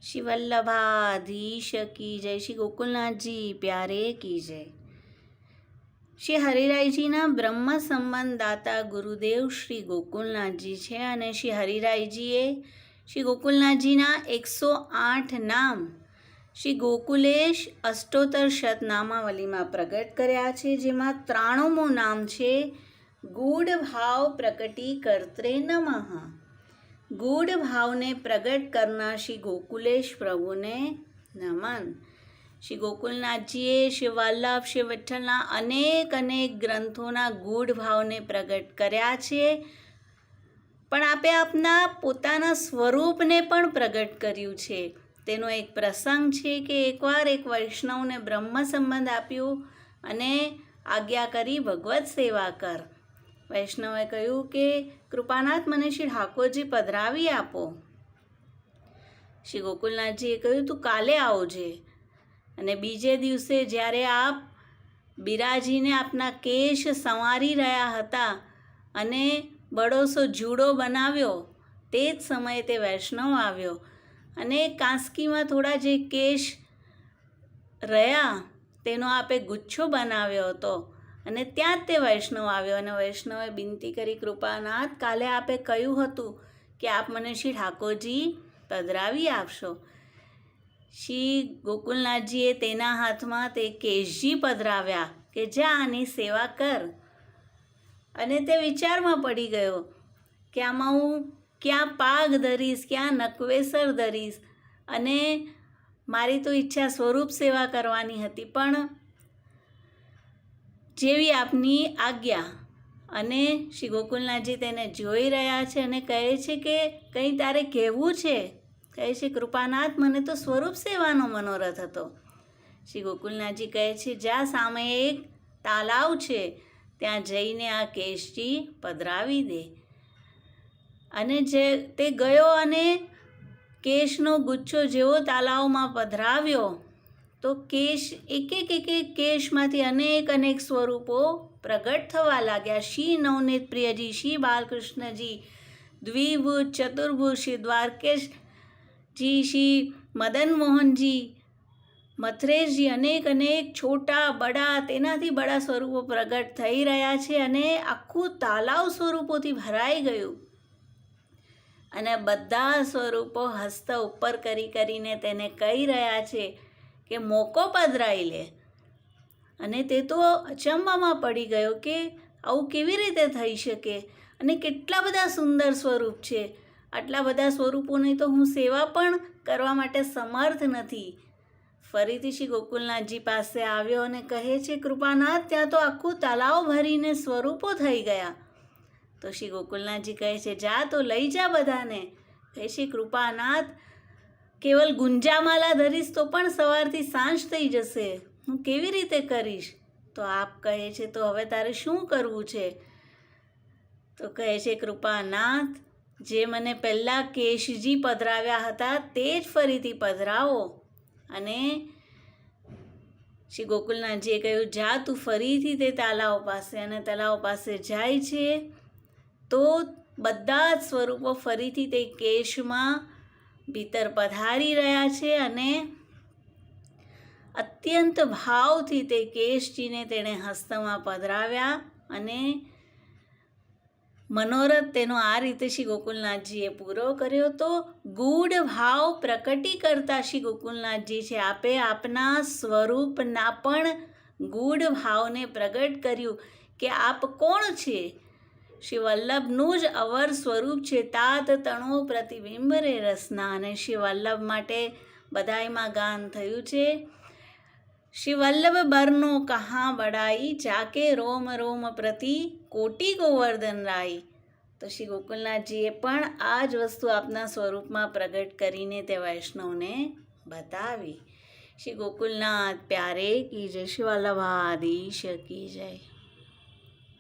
श्री वल्लभाधीश की जय। श्री ગોકુલનાથજી પ્યારે કી જય। શ્રી હરિરાયજીના બ્રહ્મ સંબંધ દાતા ગુરુદેવ શ્રી ગોકુલનાથજી છે અને શ્રી હરિરાયજીએ શ્રી ગોકુલનાથજીના 108 નામ શ્રી ગોકુલેશ અષ્ટોત્તર શતનામાવલીમાં પ્રગટ કર્યા છે, જેમાં 93મું નામ છે ગૂઢ ભાવ પ્રકટી કર્ત્રે નમઃ। ગૂઢ ભાવને પ્રગટ કરનાર શ્રી ગોકુલેશ પ્રભુને નમન। શ્રી ગોકુલનાથજીએ શ્રી વલ્લભ શ્રી વિઠ્ઠલના અનેક ગ્રંથોના ગૂઢ ભાવને પ્રગટ કર્યા છે, પણ આપે આપના પોતાના સ્વરૂપને પણ પ્રગટ કર્યું છે। તેનો એક પ્રસંગ છે કે એકવાર એક વૈષ્ણવને બ્રહ્મ સંબંધ આપ્યું અને આજ્ઞા કરી ભગવત સેવા કર। વૈષ્ણવે કહ્યું કે કૃપાનાથ મને શ્રી ઠાકોરજી પધરાવી આપો। શ્રી ગોકુલનાથજીએ કહ્યું તું કાલે આવજે, અને બીજે દિવસે જ્યારે આપ બિરાજીને આપના કેશ સંવારી રહ્યા હતા અને બડોસો જુડો બનાવ્યો, તે જ સમયે તે વૈષ્ણવ આવ્યો અને કાંસકીમાં થોડા જે કેશ રહ્યા તેનો આપે ગુચ્છો બનાવ્યો હતો અને ત્યાં જ તે વૈષ્ણવ આવ્યો અને વૈષ્ણવે વિનંતી કરી, કૃપાનાથ કાલે આપે કહ્યું હતું કે આપ મને શ્રી ઠાકોરજી પધરાવી આપશો। શ્રી ગોકુલનાથજીએ તેના હાથમાં તે કેશજી પધરાવ્યા કે જા આની સેવા કર। અને તે વિચારમાં પડી ગયો કે આમાં હું ક્યાં પાગ ધરીશ, ક્યાં નકવેસર ધરીશ, અને મારી તો ઈચ્છા સ્વરૂપ સેવા કરવાની હતી, પણ જેવી આપની આજ્ઞા। અને શ્રી ગોકુલનાથજી તેને જોઈ રહ્યા છે અને કહે છે કે કંઈ તારે કહેવું છે? કહે છે કૃપાનાથ મને તો સ્વરૂપ સેવાનો મનોરથ હતો। શ્રી ગોકુલનાથજી કહે છે જા સામે એક તાલાવ છે ત્યાં જઈને આ કેશજી પધરાવી દે। અને તે ગયો અને કેશનો ગુચ્છો જેવો તાલાવમાં પધરાવ્યો તો કેશ એક કેશમાંથી અનેક સ્વરૂપો પ્રગટ થવા લાગ્યા। શ્રી નવનીત પ્રિયજી, શ્રી બાલકૃષ્ણજી, દ્વિભુજ, ચતુર્ભુજ, શ્રી દ્વારકેશજી, શ્રી મદન મોહનજી, મથરેશજી, અનેક છોટા બડા તેનાથી બડા સ્વરૂપો પ્રગટ થઈ રહ્યા છે અને આખું તાલાવ સ્વરૂપોથી ભરાઈ ગયું। અને બધા સ્વરૂપો હસ્ત ઉપર કરીને તેને કહી રહ્યા છે કે મોકો પધરાઈ લે। અને તે તો અચંબામાં પડી ગયો કે આવું કેવી રીતે થઈ શકે, અને કેટલા બધા સુંદર સ્વરૂપ છે, આટલા બધા સ્વરૂપોની તો હું સેવા પણ કરવા માટે સમર્થ નથી। ફરીથી શ્રી ગોકુલનાથજી પાસે આવ્યો અને કહે છે કૃપાનાથ ત્યાં તો આખું તલાવ ભરીને સ્વરૂપો થઈ ગયા। તો શ્રી ગોકુલનાથજી કહે છે જા તો લઈ જા બધાને। કહે છે કૃપાનાથ કેવલ ગુંજામાલા ધરીશ તો પણ સવારથી સાંજ થઈ જશે, હું કેવી રીતે કરીશ? તો આપ કહે છે તો હવે તારે શું કરવું છે? તો કહે છે કૃપાનાથ જે મને પહેલાં કેશજી પધરાવ્યા હતા તે જ ફરીથી પધરાવો। અને શ્રી ગોકુલનાથજીએ કહ્યું જા તું ફરીથી તે તલાવ પાસે, અને તલાવ પાસે જાય છે તો બધા જ સ્વરૂપો ફરીથી તે કેશમાં ભીતર પધારી રહ્યા છે અને અત્યંત ભાવથી તે કેશજીને તેણે હસ્તમાં પધરાવ્યા। અને મનોરથ તેનો આ રીતે શ્રી ગોકુલનાથજીએ પૂરો કર્યો। તો ગૂઢ ભાવ પ્રકટી કરતા શ્રી ગોકુલનાથજી છે, આપે આપના સ્વરૂપના પણ ગૂઢ ભાવને પ્રગટ કર્યું કે આપ કોણ છે? શ્રી વલ્લભનું જ અવર સ્વરૂપ છે, તાત તણો પ્રતિબિંબ રે રસના। અને શ્રી વલ્લભ માટે બધાયમાં ગાન થયું છે શ્રી વલ્લભ બરનો કહાં બડાઈ, જાકે રોમ રોમ પ્રતિ કોટી ગોવર્ધન રાઈ। તો શ્રી ગોકુલનાથજીએ પણ આ જ વસ્તુ આપના સ્વરૂપમાં પ્રગટ કરીને તે વૈષ્ણવને બતાવી। શ્રી ગોકુલનાથ પ્યારે કી જય। શ્રી વલ્લભાધીશ કી જય।